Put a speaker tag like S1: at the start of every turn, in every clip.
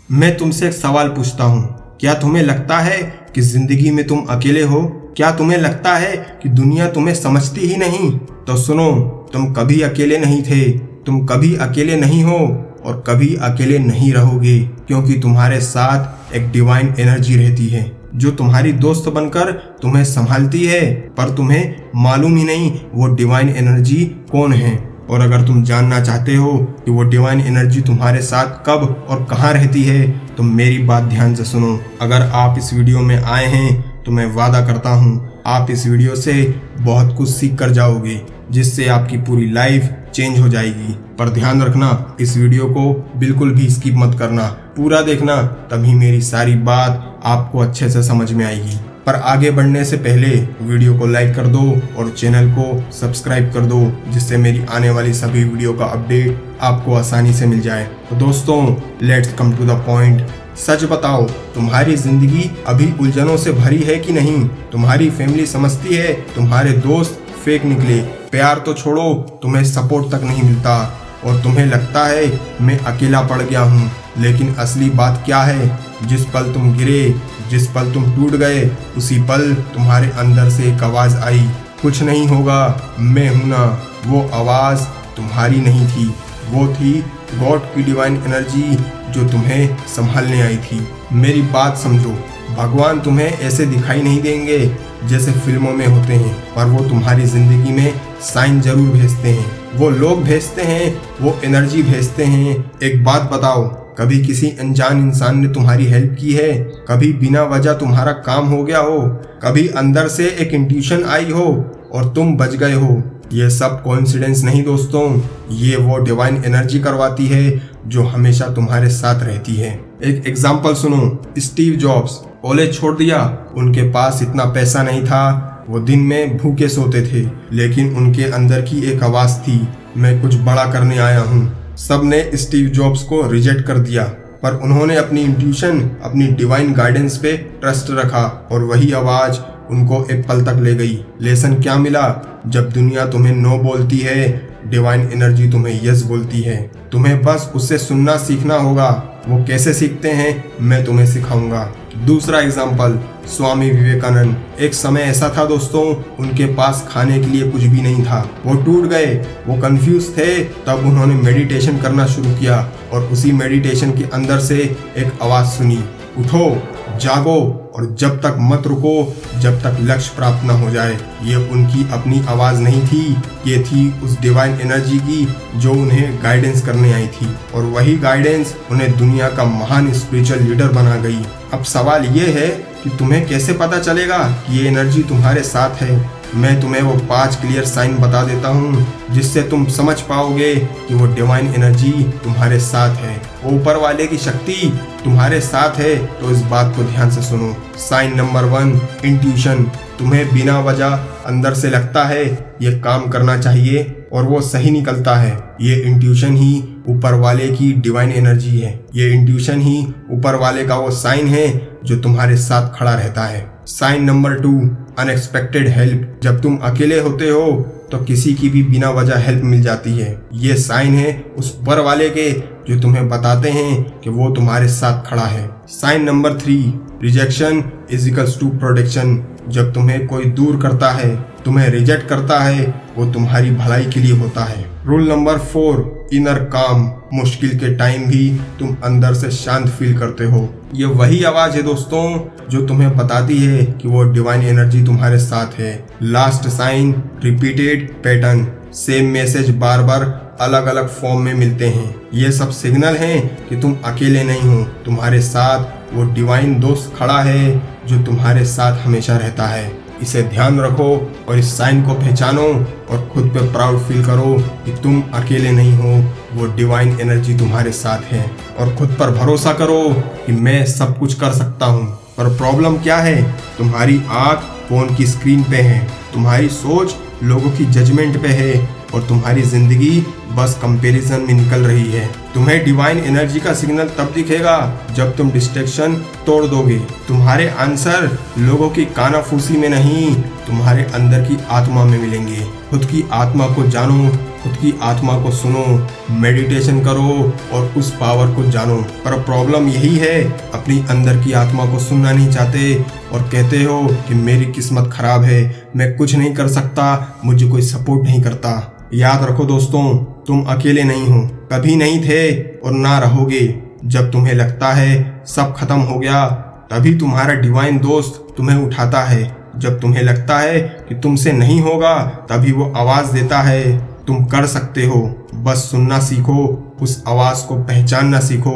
S1: मैं तुमसे एक सवाल पूछता हूँ, क्या तुम्हें लगता है कि जिंदगी में तुम अकेले हो? क्या तुम्हें लगता है कि दुनिया तुम्हें समझती ही नहीं? तो सुनो, तुम कभी अकेले नहीं थे, तुम कभी अकेले नहीं हो और कभी अकेले नहीं रहोगे, क्योंकि तुम्हारे साथ एक डिवाइन एनर्जी रहती है जो तुम्हारी दोस्त बनकर तुम्हें संभालती है, पर तुम्हें मालूम ही नहीं वो डिवाइन एनर्जी कौन है। और अगर तुम जानना चाहते हो कि वो डिवाइन एनर्जी तुम्हारे साथ कब और कहाँ रहती है, तो मेरी बात ध्यान से सुनो। अगर आप इस वीडियो में आए हैं तो मैं वादा करता हूँ आप इस वीडियो से बहुत कुछ सीख कर जाओगे, जिससे आपकी पूरी लाइफ चेंज हो जाएगी। पर ध्यान रखना, इस वीडियो को बिल्कुल भी स्किप मत करना, पूरा देखना, तभी मेरी सारी बात आपको अच्छे से समझ में आएगी। पर आगे बढ़ने से पहले वीडियो को लाइक कर दो और चैनल को सब्सक्राइब कर दो, जिससे मेरी आने वाली सभी वीडियो का अपडेट आपको आसानी से मिल जाए। तो दोस्तों, let's come to the point. सच बताओ, तुम्हारी जिंदगी अभी उलझनों से भरी है कि नहीं? तुम्हारी फैमिली समझती है, तुम्हारे दोस्त फेक निकले, प्यार तो छोड़ो, तुम्हें सपोर्ट तक नहीं मिलता और तुम्हें लगता है मैं अकेला पड़ गया हूँ। लेकिन असली बात क्या है? जिस पल तुम गिरे, जिस पल तुम टूट गए, उसी पल तुम्हारे अंदर से एक आवाज आई, कुछ नहीं होगा, मैं हूं ना। वो आवाज तुम्हारी नहीं थी, वो थी गॉड की डिवाइन एनर्जी जो तुम्हें संभालने आई थी। मेरी बात समझो, भगवान तुम्हें ऐसे दिखाई नहीं देंगे जैसे फिल्मों में होते हैं, पर वो तुम्हारी जिंदगी में साइन जरूर भेजते हैं। वो लोग भेजते हैं, वो एनर्जी भेजते हैं। एक बात बताओ, कभी किसी अनजान इंसान ने तुम्हारी हेल्प की है? कभी बिना वजह तुम्हारा काम हो गया हो? कभी अंदर से एक इंट्यूशन आई हो और तुम बच गए हो? ये सब कोइंसिडेंस नहीं दोस्तों, ये वो डिवाइन एनर्जी करवाती है जो हमेशा तुम्हारे साथ रहती है। एक एग्जांपल सुनो, स्टीव जॉब्स कॉलेज छोड़ दिया, उनके पास इतना पैसा नहीं था, वो दिन में भूखे सोते थे, लेकिन उनके अंदर की एक आवाज थी, मैं कुछ बड़ा करने आया हूँ। सबने स्टीव जॉब्स को रिजेक्ट कर दिया, पर उन्होंने अपनी इंट्यूशन, अपनी डिवाइन गाइडेंस पे ट्रस्ट रखा और वही आवाज उनको एक पल तक ले गई। लेसन क्या मिला? जब दुनिया तुम्हें नो बोलती है, डिवाइन एनर्जी तुम्हें यस बोलती है। तुम्हें बस उससे सुनना सीखना होगा। वो कैसे सीखते हैं मैं तुम्हें सिखाऊंगा। दूसरा एग्जाम्पल, स्वामी विवेकानंद। एक समय ऐसा था दोस्तों, उनके पास खाने के लिए कुछ भी नहीं था, वो टूट गए, वो कंफ्यूज थे। तब उन्होंने मेडिटेशन करना शुरू किया और उसी मेडिटेशन के अंदर से एक आवाज सुनी, उठो, जागो और जब तक मत रुको जब तक लक्ष्य प्राप्त न हो जाए। ये उनकी अपनी आवाज नहीं थी, ये थी उस डिवाइन एनर्जी की जो उन्हें गाइडेंस करने आई थी, और वही गाइडेंस उन्हें दुनिया का महान स्पिरिचुअल लीडर बना गई। अब सवाल ये है कि तुम्हें कैसे पता चलेगा कि ये एनर्जी तुम्हारे साथ है? मैं तुम्हें वो 5 क्लियर साइन बता देता हूँ, जिससे तुम समझ पाओगे कि वो डिवाइन एनर्जी तुम्हारे साथ है, वो ऊपर वाले की शक्ति तुम्हारे साथ है। तो इस बात को ध्यान से सुनो। Sign number 1, intuition. तुम्हें बिना वजह अंदर से लगता है ये काम करना चाहिए और वो सही निकलता है। ये इंट्यूशन ही ऊपर वाले की डिवाइन एनर्जी है। ये इंट्यूशन ही ऊपर वाले का वो साइन है जो तुम्हारे साथ खड़ा रहता है। Sign number 2, unexpected help. जब तुम अकेले होते हो तो किसी की भी बिना वजह हेल्प मिल जाती है। ये साइन है उस ऊपर वाले के जो तुम्हें बताते हैं कि वो तुम्हारे साथ खड़ा है। Sign number 3, rejection is equals to protection. जब तुम्हें कोई दूर करता है, तुम्हें रिजेक्ट करता है, वो तुम्हारी भलाई के लिए होता है। रूल नंबर 4, इनर काम। मुश्किल के टाइम भी तुम अंदर से शांत फील करते हो। ये वही आवाज है दोस्तों जो तुम्हें बताती है कि वो डिवाइन एनर्जी तुम्हारे साथ है। Last sign, repeated pattern. Same message बार बार अलग अलग फॉर्म में मिलते हैं। ये सब सिग्नल हैं कि तुम अकेले नहीं हो, तुम्हारे साथ वो डिवाइन दोस्त खड़ा है जो तुम्हारे साथ हमेशा रहता है। इसे ध्यान रखो और इस साइन को पहचानो और खुद पे प्राउड फील करो कि तुम अकेले नहीं हो, वो डिवाइन एनर्जी तुम्हारे साथ है। और खुद पर भरोसा करो कि मैं सब कुछ कर सकता हूँ। पर प्रॉब्लम क्या है? तुम्हारी आँख फोन की स्क्रीन पे है, तुम्हारी सोच लोगों की जजमेंट पे है और तुम्हारी जिंदगी बस कंपैरिजन में निकल रही है। तुम्हें डिवाइन एनर्जी का सिग्नल तब दिखेगा जब तुम डिस्ट्रैक्शन तोड़ दोगे। तुम्हारे आंसर लोगों की कानाफूसी में नहीं, तुम्हारे अंदर की आत्मा में मिलेंगे। खुद की आत्मा को जानो, खुद की आत्मा को सुनो, मेडिटेशन करो और उस पावर को जानो। पर प्रॉब्लम यही है, अपनी अंदर की आत्मा को सुनना नहीं चाहते और कहते हो कि मेरी किस्मत खराब है, मैं कुछ नहीं कर सकता, मुझे कोई सपोर्ट नहीं करता। याद रखो दोस्तों, तुम अकेले नहीं हो, कभी नहीं थे और ना रहोगे। जब तुम्हें लगता है सब खत्म हो गया, तभी तुम्हारा डिवाइन दोस्त तुम्हें उठाता है। जब तुम्हें लगता है कि तुमसे नहीं होगा, तभी वो आवाज देता है, तुम कर सकते हो। बस सुनना सीखो, उस आवाज को पहचानना सीखो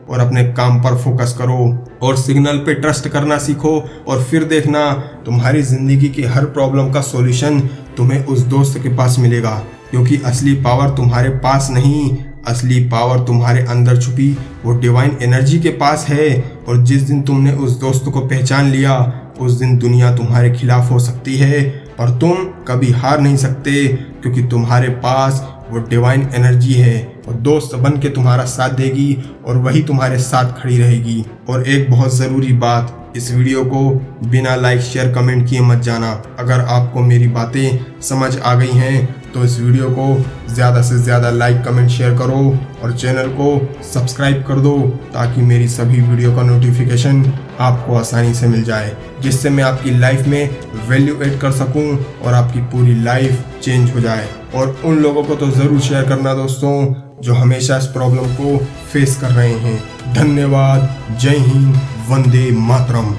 S1: और अपने काम पर फोकस करो और सिग्नल पे ट्रस्ट करना सीखो। और फिर देखना, तुम्हारी जिंदगी की हर प्रॉब्लम का सॉल्यूशन तुम्हें उस दोस्त के पास मिलेगा। क्योंकि असली पावर तुम्हारे पास नहीं, असली पावर तुम्हारे अंदर छुपी वो डिवाइन एनर्जी के पास है। और जिस दिन तुमने उस दोस्त को पहचान लिया, उस दिन दुनिया तुम्हारे खिलाफ हो सकती है, पर तुम कभी हार नहीं सकते, क्योंकि तुम्हारे पास वो डिवाइन एनर्जी है और दोस्त बन के तुम्हारा साथ देगी और वही तुम्हारे साथ खड़ी रहेगी। और एक बहुत ज़रूरी बात, इस वीडियो को बिना लाइक शेयर कमेंट किए मत जाना। अगर आपको मेरी बातें समझ आ गई हैं तो इस वीडियो को ज़्यादा से ज़्यादा लाइक कमेंट शेयर करो और चैनल को सब्सक्राइब कर दो, ताकि मेरी सभी वीडियो का नोटिफिकेशन आपको आसानी से मिल जाए, जिससे मैं आपकी लाइफ में वैल्यू ऐड कर सकूं और आपकी पूरी लाइफ चेंज हो जाए। और उन लोगों को तो ज़रूर शेयर करना दोस्तों, जो हमेशा इस प्रॉब्लम को फेस कर रहे हैं। धन्यवाद। जय हिंद। वंदे मातरम।